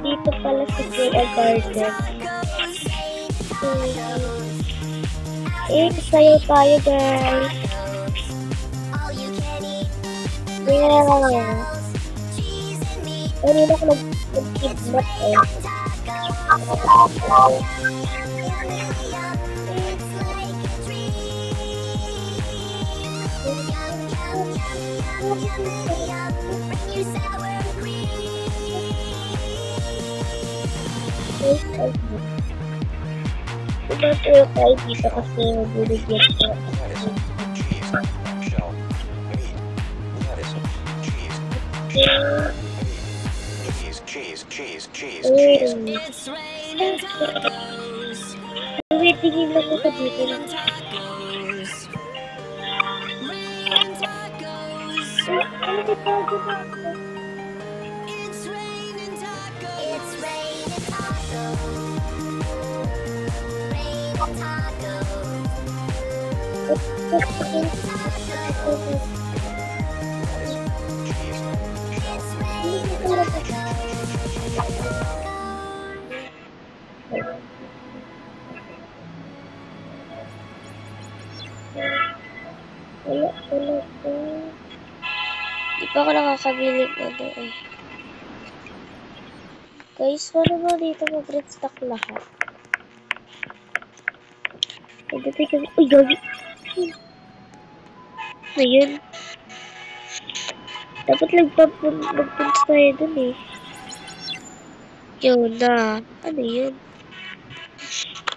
Dito pala sa Kuya Garden. Sayo tayo, guys. Yeah. Kanina ko nag-kidnap eh. Tumaturo tayo dito kasi magbibigyan ko. Cheese. Tingin lang ako dito lang. Wala talaga. Di pa ako nakakabilig na doon. Guys, wala mo dito mag-restock lahat. Pagdating kami, uy, gabi. Ano yun? Dapat magpunta tayo dun eh. Yun na. Ano yun?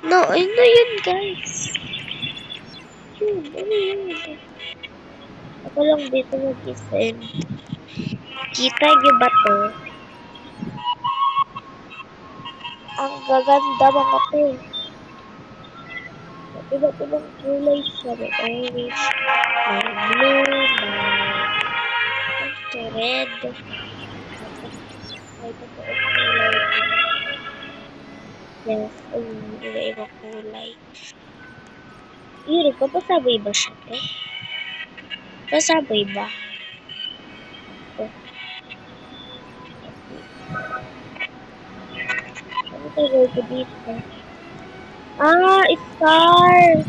No, ano yun guys? Yun, ano yun? Ako lang dito mag-isend. Kita niyo ba to? Ang gaganda mga to. Iba't ibang kulay siya. May orange, may blue, may red. May totoong kulay din. Yes, iba-ibang kulay. Yun, papasaboy ba siya? Pasaboy ba? Ano tayo ko dito? Ah, star!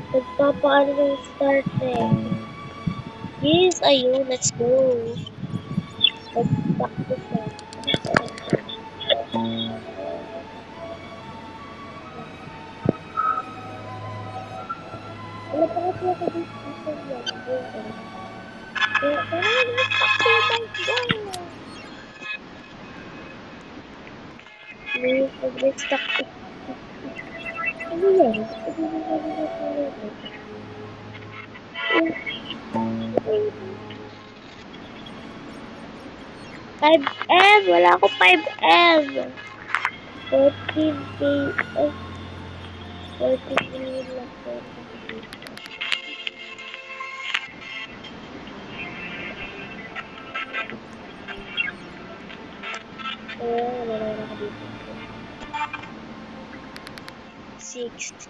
Nagpapaano ng start eh. Yes, ayun, let's go. Let's practice na. Wala pa kasi ako dito sa yan. Kaya parang nagpakita ko. May pag-restock ko. Ano yan? $5M! Wala ako 5M! 14K. 14K lang po. Wala na ako dito. 6.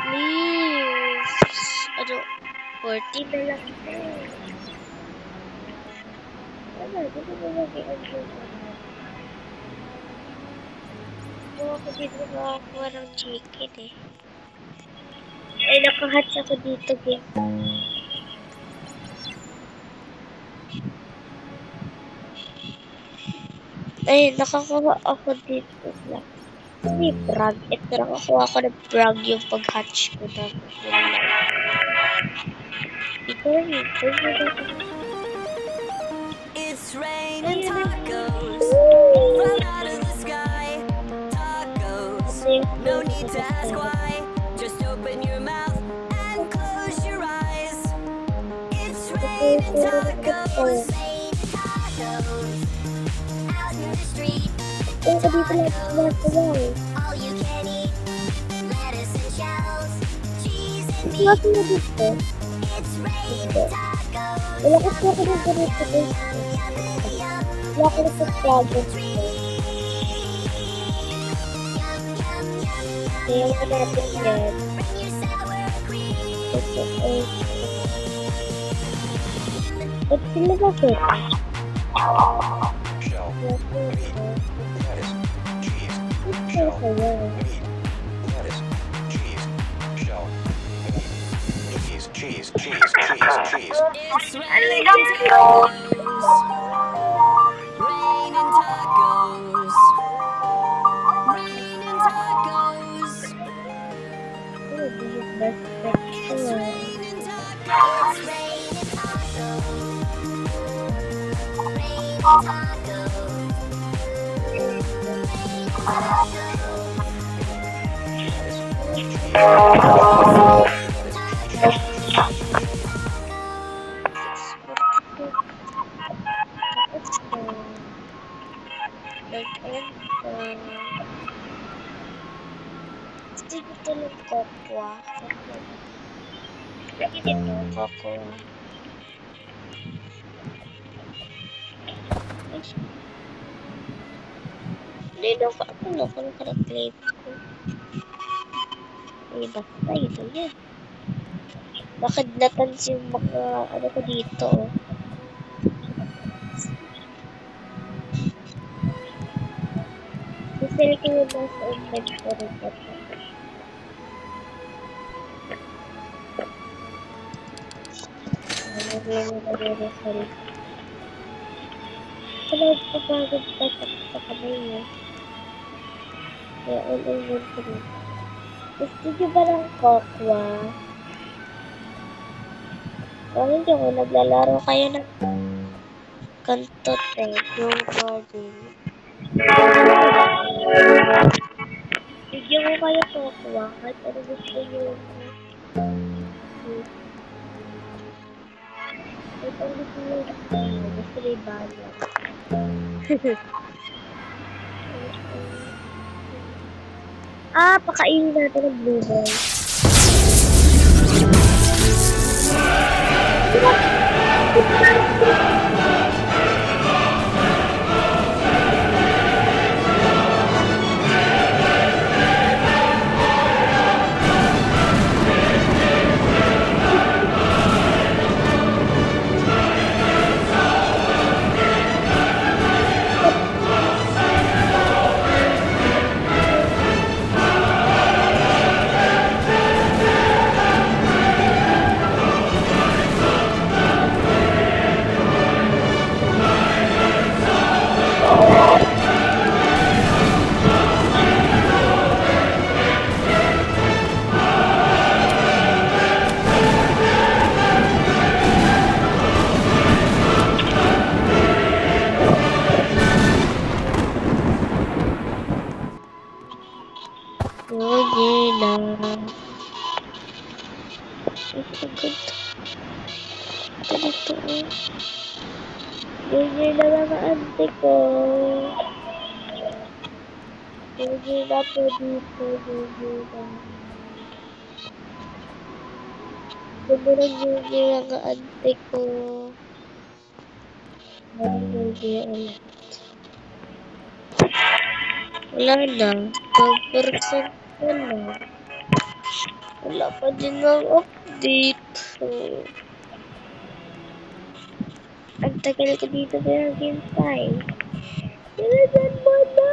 Please. Ano? 40 na lang ito. Ano? Dito na lang i-upload na. Ako dito nakakuha ng chicken eh. Ay, nakahatch ako dito, game. Ay, nakakuha ako dito lang. May brag. Ito lang nakuha ko ng brag yung pag-hatch ko na. Ito lang ito. It's raining tacos fall out of the sky. Tacos, no need to ask why. Just open your mouth and close your eyes. It's raining tacos. Out in the street. Ito dito lang ito. All you can eat. Lettuce and shells. Cheese and meat. Ito na dito. It's raining tacos. Wala kasi ako dito dito. Wala ko na sa project. Kaya ko natin yan. Ito ay... Ba't sila ba ito? Shell. Meat. Lettuce. Cheese. Ito Shell. sa'yo. Meat. Lettuce. Cheese. Shell. Meat. Cheese. Cheese. Cheese. Cheese. Cheese. It's raining tacos. Raining tacos. Raining tacos. Ano ba yung best It's picture? raining tacos. It's raining tacos. Raining tacos. Sige ito ng kokwa. Sige dito, kokwa. Hindi na ako naka-claim ko. Eh, basta ito yan. Bakit natans yung mga ano ko dito, oh. Sisili ko yung nasa inventory ko. Sorry. Kaya papagod pa sa kamay, eh. Kaya all inventory. Gusto nyo ba ng kokwa? Kung hindi ko naglalaro kayo ng kantot, eh. Yung garden. Bigyan ko kayo kokwa kahit ano gusto nyo. Kahit ano gusto nyo. Gusto nyo yung banyan. Pakainin natin ng blueberry. Oh, yeah na. It's so good. Ito dito, oh. Yun na mga ante ko. Yun na po dito. Yun na. Sobrang yun mga ante ko. Yun ulit. Wala na. 12% na na. Wala pa din ng update. Ang tagal ko dito pinag-hintay. Pinasan mo na!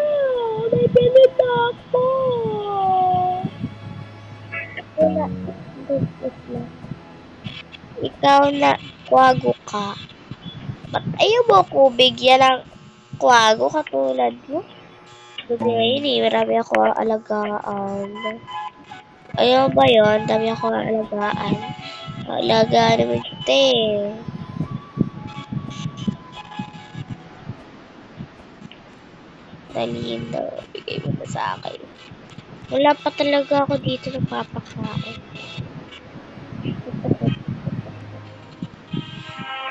May pinita ako! Wala. Ikaw na, kwago ka. Ba't ayaw mo ko bigyan ng kwago katulad mo? Kasi ngayon eh, marami ako alagaan. Ayaw ba yun? Dami ako alagaan. Alagaan naman kita eh. Dalihin daw. Bigay mo na sa akin. Wala pa talaga ako dito nagpapakain.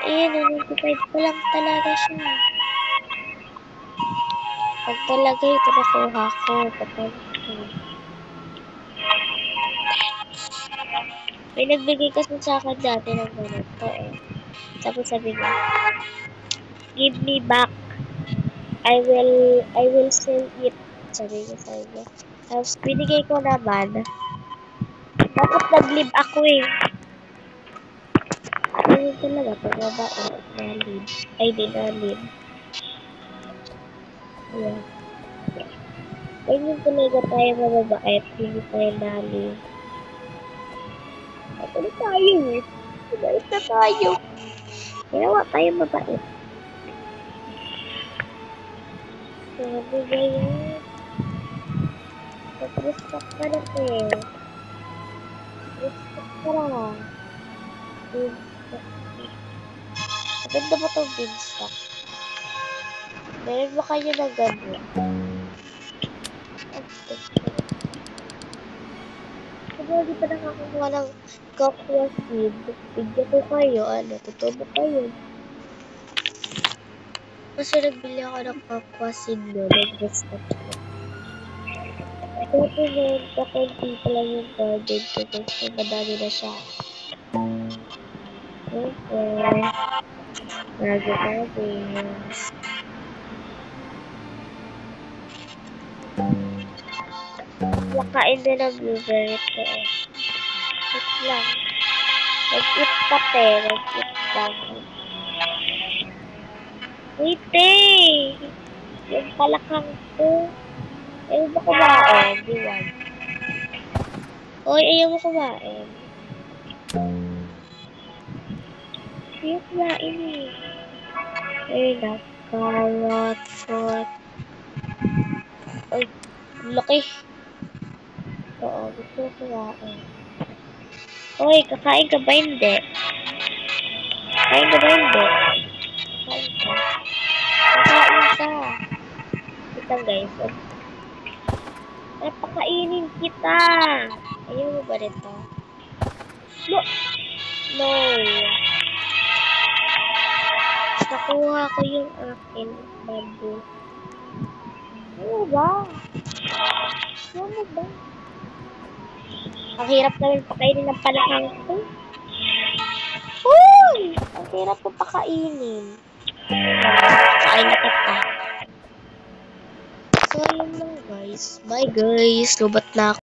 Ayan, 95 pa lang talaga siya. Pag talaga ito nakuha ko, kapag may nagbigay kasi sa akin dati ng ganito eh. Tapos sabi niya, give me back. I will sell it. Sabi niya sa inyo. Tapos binigay ko naman. Tapos nag-live ako eh. talaga pag mabait nalim. Ay, di nalim. Ayan. Ganyan talaga tayo mababait, hindi tayo nalim. Ito na tayo eh. Mabait na tayo. Kaya tayo mabait. Sabi ba yan? Mag-respect ka na eh. Respect ka lang. Maganda ba itong beanstalk? Meron ba kayo na gano'n? Kung hindi pa nakakakuha ng cocoa seed, bigyan ko kayo, tutubo kayo. Kasi nagbili ako ng cocoa seed no, nag-beanstalk ko. Ito nun, kakunti pa lang yung garden ko kasi madami na siya. Okay. Nagagawin. Makain din ang blueberry ko eh. Wait lang. Nag-eat pati. Nag-eat lang. Wait eh! Yung palakang ko. Ayaw mo kumain. Diwan. Oy, ayaw mo kumain. Ayaw kumain eh. Ayun na. Carrot, fruit. Ay, laki. Oo, gusto ko kumain. Oy, kakain ka ba hindi? Kakain ka ba hindi? Kakain ka. Kakain ka. Kita guys. Pakainin kita. Ayaw mo ba nito? No. No. Nakuha ko yung akin. Bamboo. Ano ba? Ano ba? Ang hirap naman pakainin ng palakang ko. Uy! Ang hirap po pakainin. Kain na kita. So, yun lang guys. Bye guys. Lubat na ako.